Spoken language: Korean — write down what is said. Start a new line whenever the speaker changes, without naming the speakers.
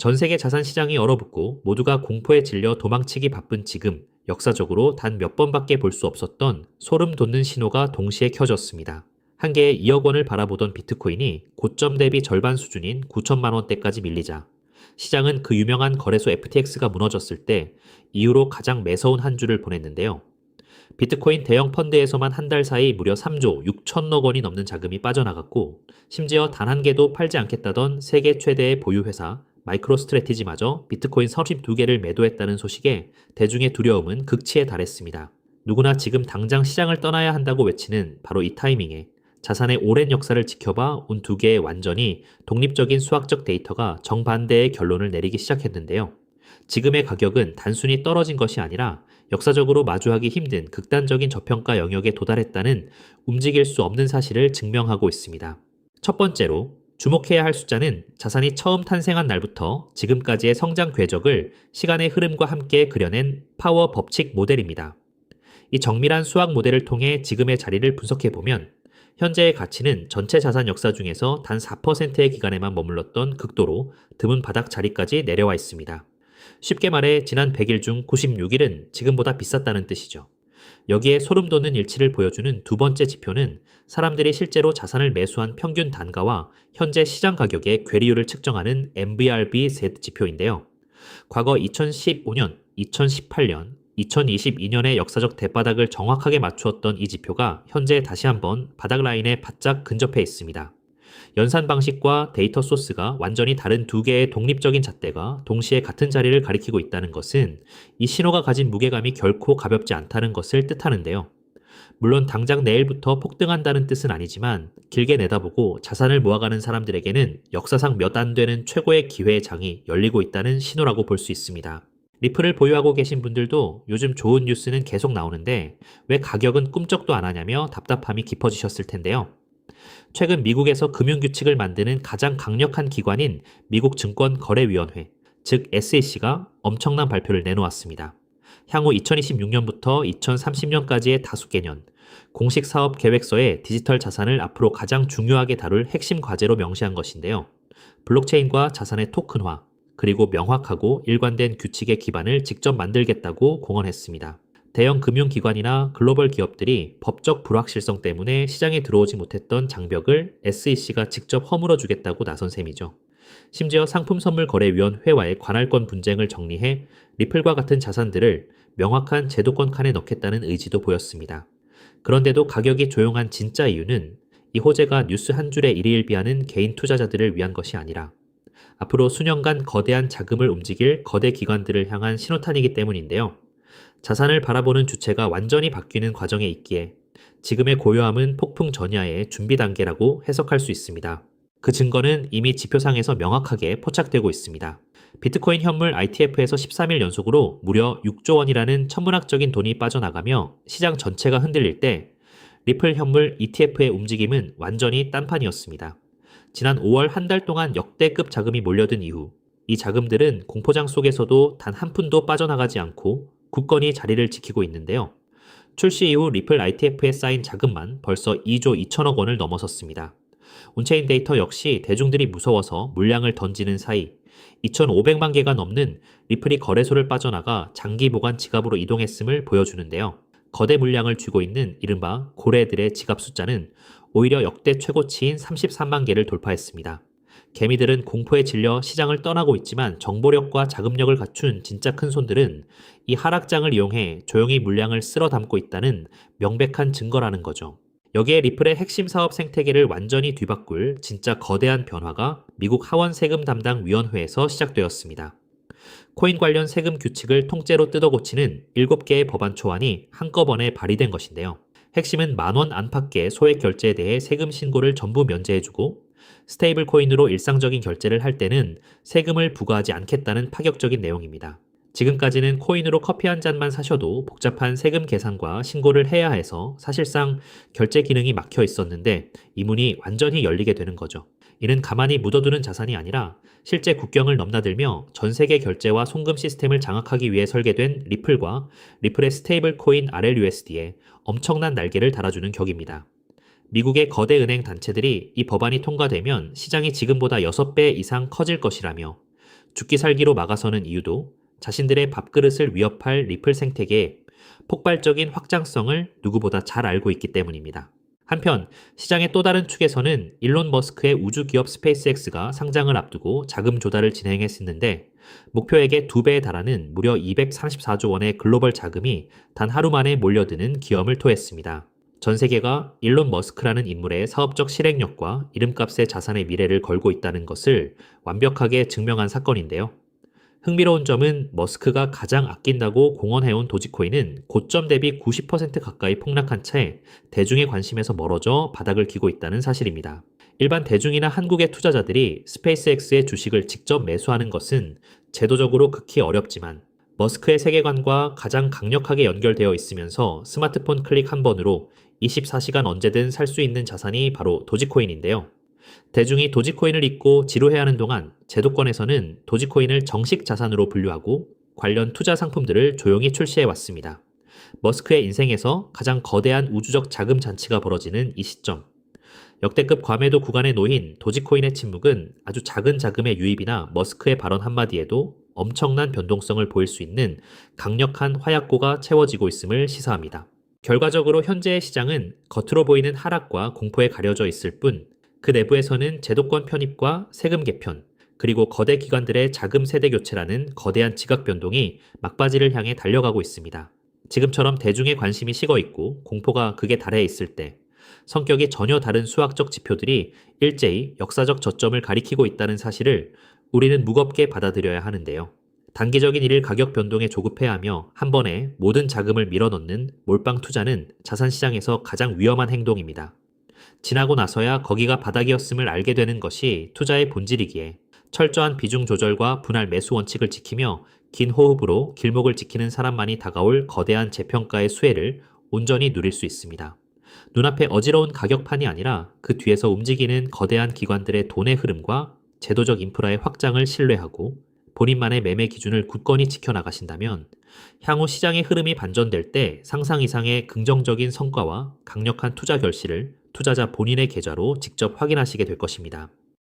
전 세계 자산 시장이 얼어붙고 모두가 공포에 질려 도망치기 바쁜 지금 역사적으로 단 몇 번밖에 볼 수 없었던 소름 돋는 신호가 동시에 켜졌습니다. 한 개에 2억 원을 바라보던 비트코인이 고점 대비 절반 수준인 9천만 원대까지 밀리자 시장은 그 유명한 거래소 FTX가 무너졌을 때 이후로 가장 매서운 한 주를 보냈는데요. 비트코인 대형 펀드에서만 한 달 사이 무려 3조 6천억 원이 넘는 자금이 빠져나갔고 심지어 단 한 개도 팔지 않겠다던 세계 최대의 보유 회사 마이크로스트래티지마저 비트코인 32개를 매도했다는 소식에 대중의 두려움은 극치에 달했습니다. 누구나 지금 당장 시장을 떠나야 한다고 외치는 바로 이 타이밍에 자산의 오랜 역사를 지켜봐 온 두 개의 완전히 독립적인 수학적 데이터가 정반대의 결론을 내리기 시작했는데요. 지금의 가격은 단순히 떨어진 것이 아니라 역사적으로 마주하기 힘든 극단적인 저평가 영역에 도달했다는 움직일 수 없는 사실을 증명하고 있습니다. 첫 번째로 주목해야 할 숫자는 자산이 처음 탄생한 날부터 지금까지의 성장 궤적을 시간의 흐름과 함께 그려낸 파워 법칙 모델입니다. 이 정밀한 수학 모델을 통해 지금의 자리를 분석해보면 현재의 가치는 전체 자산 역사 중에서 단 4%의 기간에만 머물렀던 극도로 드문 바닥 자리까지 내려와 있습니다. 쉽게 말해 지난 100일 중 96일은 지금보다 비쌌다는 뜻이죠. 여기에 소름 돋는 일치를 보여주는 두 번째 지표는 사람들이 실제로 자산을 매수한 평균 단가와 현재 시장 가격의 괴리율을 측정하는 MVRV 지표인데요. 과거 2015년, 2018년, 2022년의 역사적 대바닥을 정확하게 맞추었던 이 지표가 현재 다시 한번 바닥 라인에 바짝 근접해 있습니다. 연산 방식과 데이터 소스가 완전히 다른 두 개의 독립적인 잣대가 동시에 같은 자리를 가리키고 있다는 것은 이 신호가 가진 무게감이 결코 가볍지 않다는 것을 뜻하는데요. 물론 당장 내일부터 폭등한다는 뜻은 아니지만 길게 내다보고 자산을 모아가는 사람들에게는 역사상 몇 안 되는 최고의 기회의 장이 열리고 있다는 신호라고 볼 수 있습니다. 리플을 보유하고 계신 분들도 요즘 좋은 뉴스는 계속 나오는데 왜 가격은 꿈쩍도 안 하냐며 답답함이 깊어지셨을 텐데요. 최근 미국에서 금융규칙을 만드는 가장 강력한 기관인 미국 증권거래위원회, 즉 SEC가 엄청난 발표를 내놓았습니다. 향후 2026년부터 2030년까지의 다수 개년, 공식 사업 계획서에 디지털 자산을 앞으로 가장 중요하게 다룰 핵심 과제로 명시한 것인데요. 블록체인과 자산의 토큰화, 그리고 명확하고 일관된 규칙의 기반을 직접 만들겠다고 공언했습니다. 대형 금융기관이나 글로벌 기업들이 법적 불확실성 때문에 시장에 들어오지 못했던 장벽을 SEC가 직접 허물어 주겠다고 나선 셈이죠. 심지어 상품선물거래위원회와의 관할권 분쟁을 정리해 리플과 같은 자산들을 명확한 제도권 칸에 넣겠다는 의지도 보였습니다. 그런데도 가격이 조용한 진짜 이유는 이 호재가 뉴스 한 줄에 일희일비하는 개인 투자자들을 위한 것이 아니라 앞으로 수년간 거대한 자금을 움직일 거대 기관들을 향한 신호탄이기 때문인데요. 자산을 바라보는 주체가 완전히 바뀌는 과정에 있기에 지금의 고요함은 폭풍 전야의 준비 단계라고 해석할 수 있습니다. 그 증거는 이미 지표상에서 명확하게 포착되고 있습니다. 비트코인 현물 ITF에서 13일 연속으로 무려 6조 원이라는 천문학적인 돈이 빠져나가며 시장 전체가 흔들릴 때 리플 현물 ETF의 움직임은 완전히 딴판이었습니다. 지난 5월 한 달 동안 역대급 자금이 몰려든 이후 이 자금들은 공포장 속에서도 단 한 푼도 빠져나가지 않고 굳건히 자리를 지키고 있는데요. 출시 이후 리플 ITF에 쌓인 자금만 벌써 2조 2천억 원을 넘어섰습니다. 온체인 데이터 역시 대중들이 무서워서 물량을 던지는 사이 2,500만 개가 넘는 리플이 거래소를 빠져나가 장기 보관 지갑으로 이동했음을 보여주는데요. 거대 물량을 쥐고 있는 이른바 고래들의 지갑 숫자는 오히려 역대 최고치인 33만 개를 돌파했습니다. 개미들은 공포에 질려 시장을 떠나고 있지만 정보력과 자금력을 갖춘 진짜 큰 손들은 이 하락장을 이용해 조용히 물량을 쓸어 담고 있다는 명백한 증거라는 거죠. 여기에 리플의 핵심 사업 생태계를 완전히 뒤바꿀 진짜 거대한 변화가 미국 하원 세금 담당 위원회에서 시작되었습니다. 코인 관련 세금 규칙을 통째로 뜯어고치는 7개의 법안 초안이 한꺼번에 발의된 것인데요. 핵심은 만원 안팎의 소액 결제에 대해 세금 신고를 전부 면제해주고 스테이블 코인으로 일상적인 결제를 할 때는 세금을 부과하지 않겠다는 파격적인 내용입니다. 지금까지는 코인으로 커피 한 잔만 사셔도 복잡한 세금 계산과 신고를 해야 해서 사실상 결제 기능이 막혀 있었는데 이 문이 완전히 열리게 되는 거죠. 이는 가만히 묻어두는 자산이 아니라 실제 국경을 넘나들며 전 세계 결제와 송금 시스템을 장악하기 위해 설계된 리플과 리플의 스테이블 코인 RLUSD에 엄청난 날개를 달아주는 격입니다. 미국의 거대 은행 단체들이 이 법안이 통과되면 시장이 지금보다 6배 이상 커질 것이라며 죽기 살기로 막아서는 이유도 자신들의 밥그릇을 위협할 리플 생태계의 폭발적인 확장성을 누구보다 잘 알고 있기 때문입니다. 한편 시장의 또 다른 축에서는 일론 머스크의 우주기업 스페이스X가 상장을 앞두고 자금 조달을 진행했었는데 목표액의 2배에 달하는 무려 234조 원의 글로벌 자금이 단 하루 만에 몰려드는 기염을 토했습니다. 전 세계가 일론 머스크라는 인물의 사업적 실행력과 이름값의 자산의 미래를 걸고 있다는 것을 완벽하게 증명한 사건인데요. 흥미로운 점은 머스크가 가장 아낀다고 공언해온 도지코인은 고점 대비 90% 가까이 폭락한 채 대중의 관심에서 멀어져 바닥을 기고 있다는 사실입니다. 일반 대중이나 한국의 투자자들이 스페이스X의 주식을 직접 매수하는 것은 제도적으로 극히 어렵지만 머스크의 세계관과 가장 강력하게 연결되어 있으면서 스마트폰 클릭 한 번으로 24시간 언제든 살 수 있는 자산이 바로 도지코인인데요. 대중이 도지코인을 잊고 지루해하는 동안 제도권에서는 도지코인을 정식 자산으로 분류하고 관련 투자 상품들을 조용히 출시해 왔습니다. 머스크의 인생에서 가장 거대한 우주적 자금 잔치가 벌어지는 이 시점. 역대급 과매도 구간에 놓인 도지코인의 침묵은 아주 작은 자금의 유입이나 머스크의 발언 한마디에도 엄청난 변동성을 보일 수 있는 강력한 화약고가 채워지고 있음을 시사합니다. 결과적으로 현재의 시장은 겉으로 보이는 하락과 공포에 가려져 있을 뿐 그 내부에서는 제도권 편입과 세금 개편, 그리고 거대 기관들의 자금 세대 교체라는 거대한 지각 변동이 막바지를 향해 달려가고 있습니다. 지금처럼 대중의 관심이 식어 있고 공포가 극에 달해 있을 때 성격이 전혀 다른 수학적 지표들이 일제히 역사적 저점을 가리키고 있다는 사실을 우리는 무겁게 받아들여야 하는데요. 단기적인 일일 가격 변동에 조급해하며 한 번에 모든 자금을 밀어넣는 몰빵 투자는 자산시장에서 가장 위험한 행동입니다. 지나고 나서야 거기가 바닥이었음을 알게 되는 것이 투자의 본질이기에 철저한 비중 조절과 분할 매수 원칙을 지키며 긴 호흡으로 길목을 지키는 사람만이 다가올 거대한 재평가의 수혜를 온전히 누릴 수 있습니다. 눈앞에 어지러운 가격판이 아니라 그 뒤에서 움직이는 거대한 기관들의 돈의 흐름과 제도적 인프라의 확장을 신뢰하고 본인만의 매매 기준을 굳건히 지켜나가신다면 향후 시장의 흐름이 반전될 때 상상 이상의 긍정적인 성과와 강력한 투자 결실을 투자자 본인의 계좌로 직접 확인하시게 될 것입니다.